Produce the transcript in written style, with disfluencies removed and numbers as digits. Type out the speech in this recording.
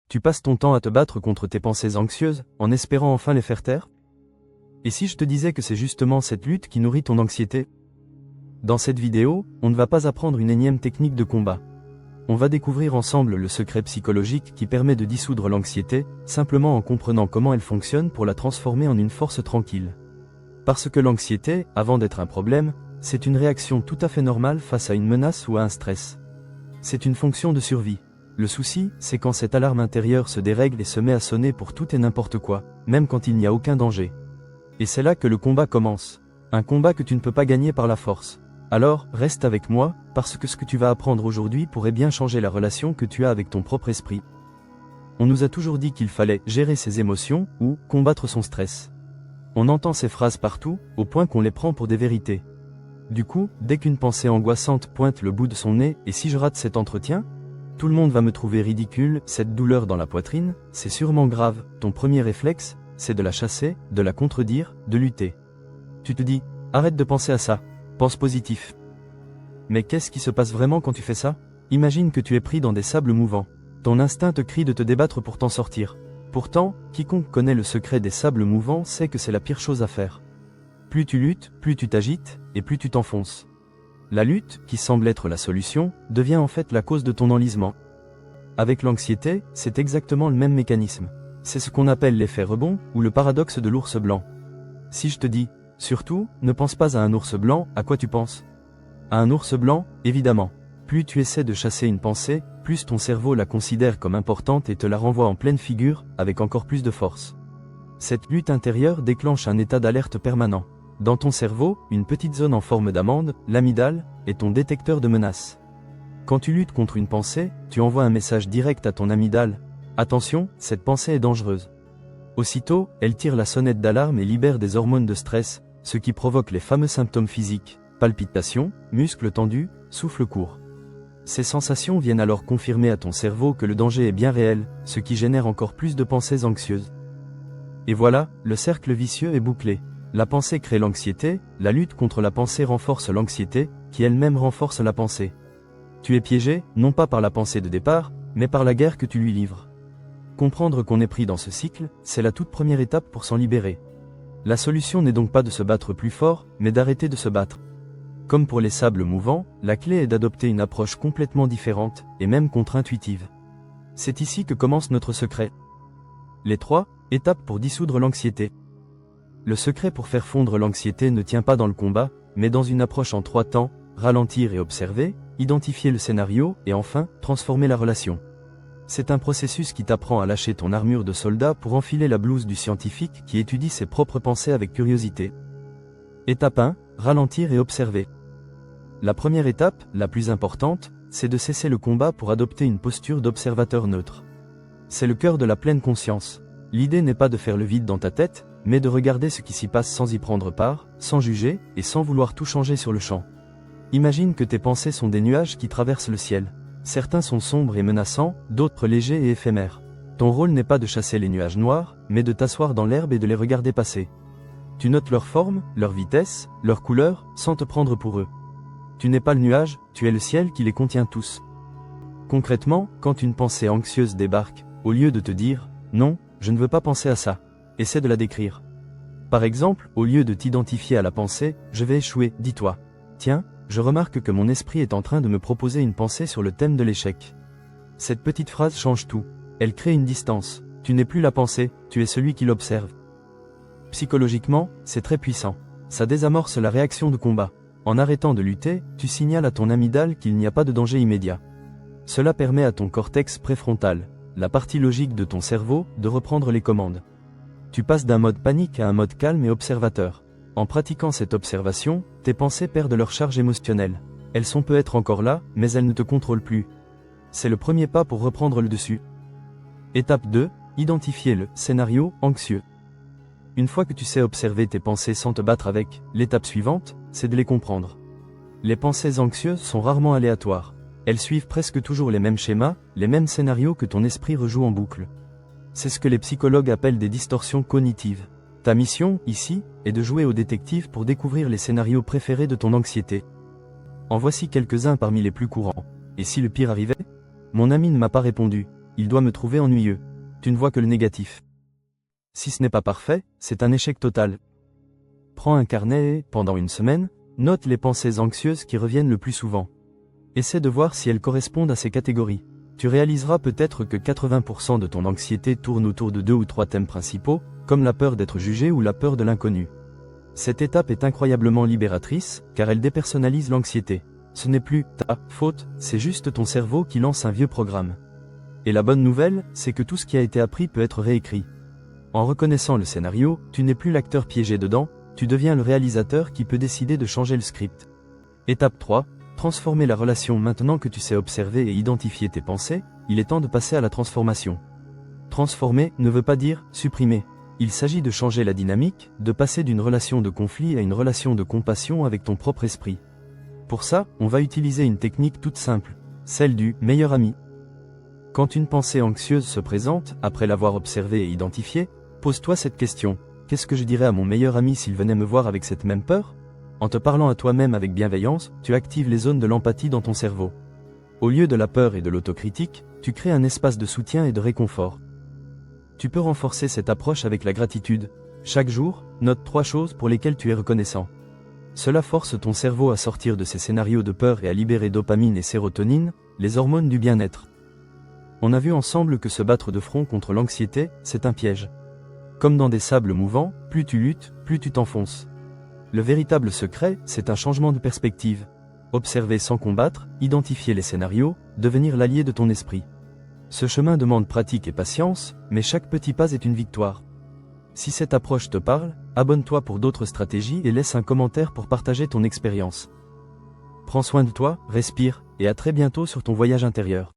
Tu passes ton temps à te battre contre tes pensées anxieuses, en espérant enfin les faire taire? Et si je te disais que c'est justement cette lutte qui nourrit ton anxiété? Dans cette vidéo, on ne va pas apprendre une énième technique de combat. On va découvrir ensemble le secret psychologique qui permet de dissoudre l'anxiété, simplement en comprenant comment elle fonctionne pour la transformer en une force tranquille. Parce que l'anxiété, avant d'être un problème, c'est une réaction tout à fait normale face à une menace ou à un stress. C'est une fonction de survie. Le souci, c'est quand cette alarme intérieure se dérègle et se met à sonner pour tout et n'importe quoi, même quand il n'y a aucun danger. Et c'est là que le combat commence. Un combat que tu ne peux pas gagner par la force. Alors, reste avec moi, parce que ce que tu vas apprendre aujourd'hui pourrait bien changer la relation que tu as avec ton propre esprit. On nous a toujours dit qu'il fallait gérer ses émotions, ou combattre son stress. On entend ces phrases partout, au point qu'on les prend pour des vérités. Du coup, dès qu'une pensée angoissante pointe le bout de son nez, et si je rate cet entretien? Tout le monde va me trouver ridicule, cette douleur dans la poitrine, c'est sûrement grave. Ton premier réflexe, c'est de la chasser, de la contredire, de lutter. Tu te dis, arrête de penser à ça, pense positif. Mais qu'est-ce qui se passe vraiment quand tu fais ça? Imagine que tu es pris dans des sables mouvants. Ton instinct te crie de te débattre pour t'en sortir. Pourtant, quiconque connaît le secret des sables mouvants sait que c'est la pire chose à faire. Plus tu luttes, plus tu t'agites, et plus tu t'enfonces. La lutte, qui semble être la solution, devient en fait la cause de ton enlisement. Avec l'anxiété, c'est exactement le même mécanisme. C'est ce qu'on appelle l'effet rebond, ou le paradoxe de l'ours blanc. Si je te dis, surtout, ne pense pas à un ours blanc, à quoi tu penses? À un ours blanc, évidemment. Plus tu essaies de chasser une pensée, plus ton cerveau la considère comme importante et te la renvoie en pleine figure, avec encore plus de force. Cette lutte intérieure déclenche un état d'alerte permanent. Dans ton cerveau, une petite zone en forme d'amande, l'amygdale, est ton détecteur de menaces. Quand tu luttes contre une pensée, tu envoies un message direct à ton amygdale. Attention, cette pensée est dangereuse. Aussitôt, elle tire la sonnette d'alarme et libère des hormones de stress, ce qui provoque les fameux symptômes physiques, palpitations, muscles tendus, souffle court. Ces sensations viennent alors confirmer à ton cerveau que le danger est bien réel, ce qui génère encore plus de pensées anxieuses. Et voilà, le cercle vicieux est bouclé. La pensée crée l'anxiété, la lutte contre la pensée renforce l'anxiété, qui elle-même renforce la pensée. Tu es piégé, non pas par la pensée de départ, mais par la guerre que tu lui livres. Comprendre qu'on est pris dans ce cycle, c'est la toute première étape pour s'en libérer. La solution n'est donc pas de se battre plus fort, mais d'arrêter de se battre. Comme pour les sables mouvants, la clé est d'adopter une approche complètement différente, et même contre-intuitive. C'est ici que commence notre secret. Les 3 étapes pour dissoudre l'anxiété. Le secret pour faire fondre l'anxiété ne tient pas dans le combat, mais dans une approche en 3 temps, ralentir et observer, identifier le scénario, et enfin, transformer la relation. C'est un processus qui t'apprend à lâcher ton armure de soldat pour enfiler la blouse du scientifique qui étudie ses propres pensées avec curiosité. Étape 1, ralentir et observer. La première étape, la plus importante, c'est de cesser le combat pour adopter une posture d'observateur neutre. C'est le cœur de la pleine conscience. L'idée n'est pas de faire le vide dans ta tête, mais de regarder ce qui s'y passe sans y prendre part, sans juger, et sans vouloir tout changer sur le champ. Imagine que tes pensées sont des nuages qui traversent le ciel. Certains sont sombres et menaçants, d'autres légers et éphémères. Ton rôle n'est pas de chasser les nuages noirs, mais de t'asseoir dans l'herbe et de les regarder passer. Tu notes leur forme, leur vitesse, leur couleur, sans te prendre pour eux. Tu n'es pas le nuage, tu es le ciel qui les contient tous. Concrètement, quand une pensée anxieuse débarque, au lieu de te dire « Non, je ne veux pas penser à ça », essaie de la décrire. Par exemple, au lieu de t'identifier à la pensée « Je vais échouer », dis-toi « Tiens, je remarque que mon esprit est en train de me proposer une pensée sur le thème de l'échec. » Cette petite phrase change tout. Elle crée une distance. Tu n'es plus la pensée, tu es celui qui l'observe. Psychologiquement, c'est très puissant. Ça désamorce la réaction de combat. En arrêtant de lutter, tu signales à ton amygdale qu'il n'y a pas de danger immédiat. Cela permet à ton cortex préfrontal, la partie logique de ton cerveau, de reprendre les commandes. Tu passes d'un mode panique à un mode calme et observateur. En pratiquant cette observation, tes pensées perdent leur charge émotionnelle. Elles sont peut-être encore là, mais elles ne te contrôlent plus. C'est le premier pas pour reprendre le dessus. Étape 2, identifier le scénario anxieux. Une fois que tu sais observer tes pensées sans te battre avec, l'étape suivante, c'est de les comprendre. Les pensées anxieuses sont rarement aléatoires. Elles suivent presque toujours les mêmes schémas, les mêmes scénarios que ton esprit rejoue en boucle. C'est ce que les psychologues appellent des distorsions cognitives. Ta mission, ici, est de jouer au détective pour découvrir les scénarios préférés de ton anxiété. En voici quelques-uns parmi les plus courants. Et si le pire arrivait? Mon ami ne m'a pas répondu. il doit me trouver ennuyeux. Tu ne vois que le négatif. Si ce n'est pas parfait, c'est un échec total. Prends un carnet et, pendant une semaine, note les pensées anxieuses qui reviennent le plus souvent. Essaie de voir si elles correspondent à ces catégories. Tu réaliseras peut-être que 80% de ton anxiété tourne autour de 2 ou 3 thèmes principaux, comme la peur d'être jugé ou la peur de l'inconnu. Cette étape est incroyablement libératrice, car elle dépersonnalise l'anxiété. Ce n'est plus ta faute, c'est juste ton cerveau qui lance un vieux programme. Et la bonne nouvelle, c'est que tout ce qui a été appris peut être réécrit. En reconnaissant le scénario, tu n'es plus l'acteur piégé dedans, tu deviens le réalisateur qui peut décider de changer le script. Étape 3. Transformer la relation. Maintenant que tu sais observer et identifier tes pensées, il est temps de passer à la transformation. Transformer ne veut pas dire supprimer. Il s'agit de changer la dynamique, de passer d'une relation de conflit à une relation de compassion avec ton propre esprit. Pour ça, on va utiliser une technique toute simple, celle du meilleur ami. Quand une pensée anxieuse se présente, après l'avoir observée et identifiée, pose-toi cette question. Qu'est-ce que je dirais à mon meilleur ami s'il venait me voir avec cette même peur ? En te parlant à toi-même avec bienveillance, tu actives les zones de l'empathie dans ton cerveau. Au lieu de la peur et de l'autocritique, tu crées un espace de soutien et de réconfort. Tu peux renforcer cette approche avec la gratitude. Chaque jour, note 3 choses pour lesquelles tu es reconnaissant. Cela force ton cerveau à sortir de ses scénarios de peur et à libérer dopamine et sérotonine, les hormones du bien-être. On a vu ensemble que se battre de front contre l'anxiété, c'est un piège. Comme dans des sables mouvants, plus tu luttes, plus tu t'enfonces. Le véritable secret, c'est un changement de perspective. Observer sans combattre, identifier les scénarios, devenir l'allié de ton esprit. Ce chemin demande pratique et patience, mais chaque petit pas est une victoire. Si cette approche te parle, abonne-toi pour d'autres stratégies et laisse un commentaire pour partager ton expérience. Prends soin de toi, respire, et à très bientôt sur ton voyage intérieur.